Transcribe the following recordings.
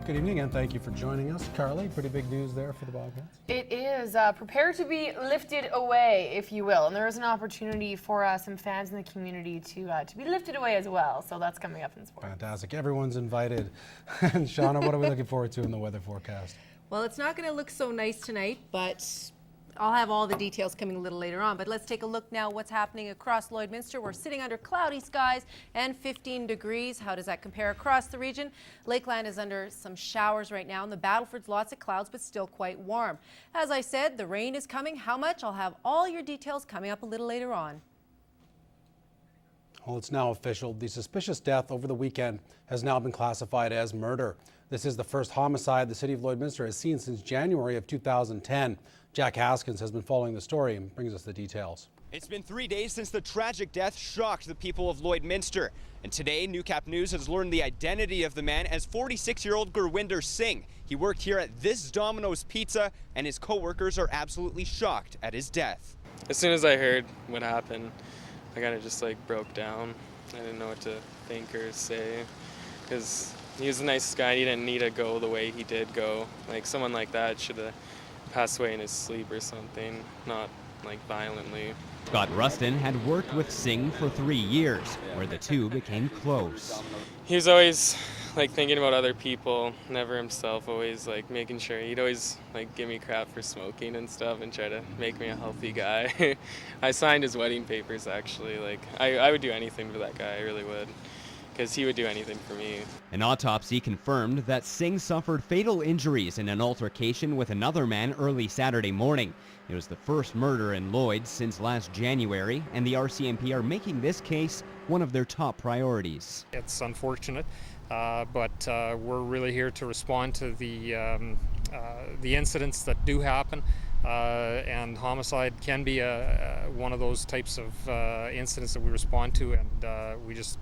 Good evening and thank you for joining us. Carly, pretty big news there for the Bobcats. It is. Prepare to be lifted away, if you will. And there is an opportunity for some fans in the community to be lifted away as well. So that's coming up in sport. Fantastic. Everyone's invited. And Shauna, what are we looking forward to in the weather forecast? Well, it's not going to look so nice tonight, but I'll have all the details coming a little later on. But let's take a look now what's happening across Lloydminster. We're sitting under cloudy skies and 15 degrees. How does that compare across the region? Lakeland is under some showers right now, and the Battleford's lots of clouds, but still quite warm. As I said, the rain is coming. How much? I'll have all your details coming up a little later on. Well, it's now official. The suspicious death over the weekend has now been classified as murder. This is the first homicide the city of Lloydminster has seen since January of 2010. Jack Haskins has been following the story and brings us the details. It's been 3 days since the tragic death shocked the people of Lloydminster. And today, Newcap News has learned the identity of the man as 46-year-old Gurwinder Singh. He worked here at this Domino's Pizza, and his co-workers are absolutely shocked at his death. As soon as I heard what happened, I kind of just broke down. I didn't know what to think or say, because he was the nicest guy. He didn't need to go the way he did go. Someone like that should have passed away in his sleep or something, not violently. Scott Rustin had worked with Singh for 3 years, where the two became close. He was always thinking about other people, never himself, always making sure. He'd always give me crap for smoking and stuff and try to make me a healthy guy. I signed his wedding papers actually. I would do anything for that guy, I really would, because he would do anything for me. An autopsy confirmed that Singh suffered fatal injuries in an altercation with another man early Saturday morning. It was the first murder in Lloyd since last January, and the RCMP are making this case one of their top priorities. It's unfortunate, but we're really here to respond to the incidents that do happen. And homicide can be one of those types of incidents that we respond to, and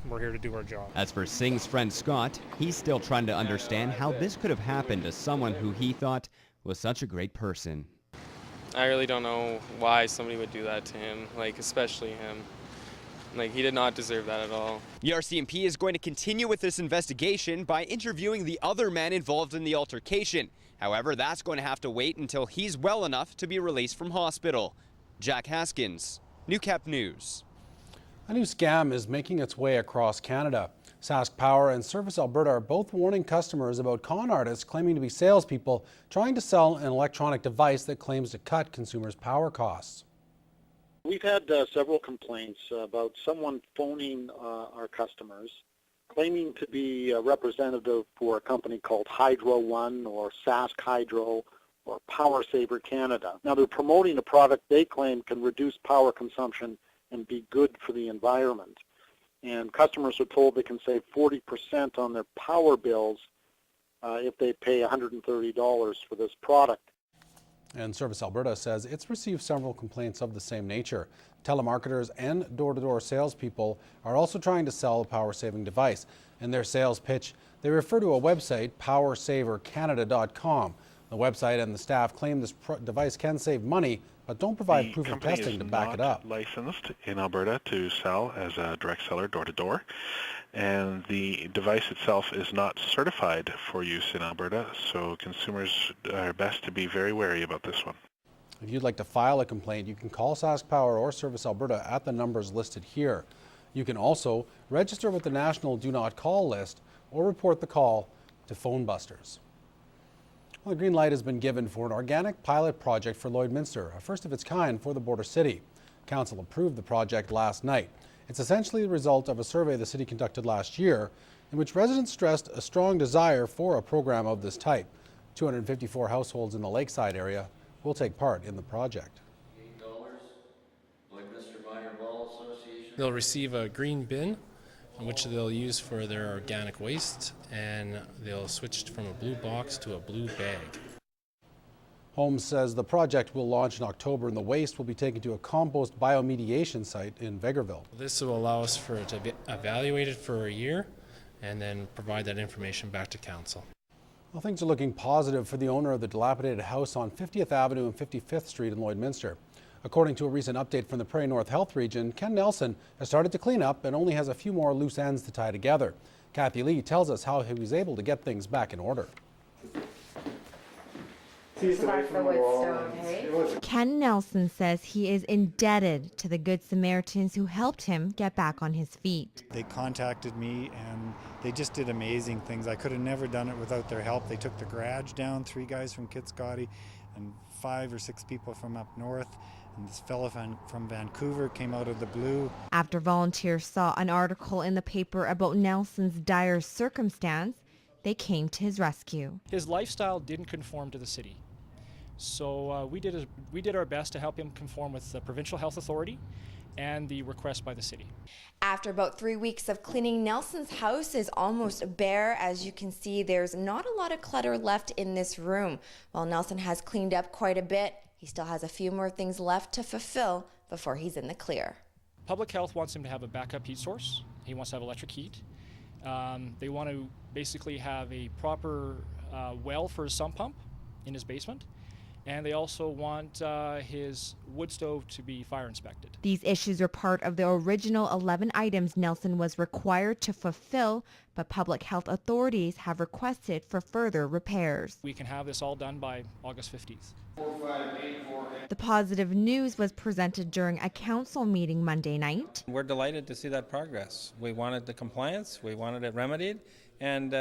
we're here to do our job. As for Singh's friend Scott, he's still trying to understand how this could have happened to someone who he thought was such a great person. I really don't know why somebody would do that to him, especially him. He did not deserve that at all. The RCMP is going to continue with this investigation by interviewing the other man involved in the altercation. However, that's going to have to wait until he's well enough to be released from hospital. Jack Haskins, Newcap News. A new scam is making its way across Canada. Sask Power and Service Alberta are both warning customers about con artists claiming to be salespeople trying to sell an electronic device that claims to cut consumers' power costs. We've had several complaints about someone phoning our customers, claiming to be a representative for a company called Hydro One or Sask Hydro or Power Saver Canada. Now they're promoting a product they claim can reduce power consumption and be good for the environment. And customers are told they can save 40% on their power bills if they pay $130 for this product. And Service Alberta says it's received several complaints of the same nature. Telemarketers and door-to-door salespeople are also trying to sell a power-saving device. In their sales pitch, they refer to a website, powersavercanada.com. The website and the staff claim this device can save money, but don't provide proof of testing to back it up. The company is not licensed in Alberta to sell as a direct seller door-to-door, and the device itself is not certified for use in Alberta, so consumers are best to be very wary about this one. If you'd like to file a complaint, you can call Sask Power or Service Alberta at the numbers listed here. You can also register with the National Do Not Call list or report the call to Phone Busters. Well, the green light has been given for an organic pilot project for Lloydminster, a first of its kind for the border city. Council approved the project last night. It's essentially the result of a survey the city conducted last year in which residents stressed a strong desire for a program of this type. 254 households in the Lakeside area will take part in the project. They'll receive a green bin, which they'll use for their organic waste, and they'll switch from a blue box to a blue bag. Holmes says the project will launch in October and the waste will be taken to a compost biomediation site in Vegreville. This will allow us to be evaluated for a year and then provide that information back to council. Well, things are looking positive for the owner of the dilapidated house on 50th Avenue and 55th Street in Lloydminster. According to a recent update from the Prairie North Health Region, Ken Nelson has started to clean up and only has a few more loose ends to tie together. Kathy Lee tells us how he was able to get things back in order. Ken Nelson says he is indebted to the Good Samaritans who helped him get back on his feet. They contacted me and they just did amazing things. I could have never done it without their help. They took the garage down, 3 guys from Kitscoty and 5 or 6 people from up north. And this fellow from Vancouver came out of the blue. After volunteers saw an article in the paper about Nelson's dire circumstance, they came to his rescue. His lifestyle didn't conform to the city. So we did our best to help him conform with the provincial health authority and the request by the city. After about 3 weeks of cleaning, Nelson's house is almost bare. As you can see, there's not a lot of clutter left in this room. While Nelson has cleaned up quite a bit, he still has a few more things left to fulfill before he's in the clear. Public health wants him to have a backup heat source. He wants to have electric heat. They want to basically have a proper well for his sump pump in his basement. And they also want his wood stove to be fire inspected. These issues are part of the original 11 items Nelson was required to fulfill, but public health authorities have requested for further repairs. We can have this all done by August 15th. The positive news was presented during a council meeting Monday night. We're delighted to see that progress. We wanted the compliance, we wanted it remedied, and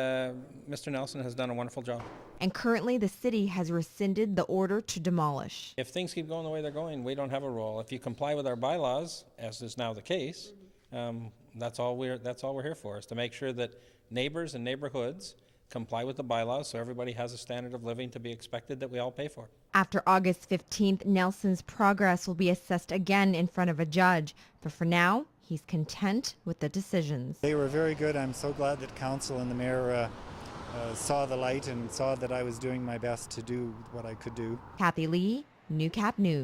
Mr. Nelson has done a wonderful job. And currently the city has rescinded the order to demolish. If things keep going the way they're going, we don't have a role. If you comply with our bylaws, as is now the case, that's all we're here for, is to make sure that neighbors and neighborhoods comply with the bylaws so everybody has a standard of living to be expected that we all pay for. After August 15th, Nelson's progress will be assessed again in front of a judge. But for now, he's content with the decisions. They were very good. I'm so glad that council and the mayor saw the light and saw that I was doing my best to do what I could do. Kathy Lee, Newcap News.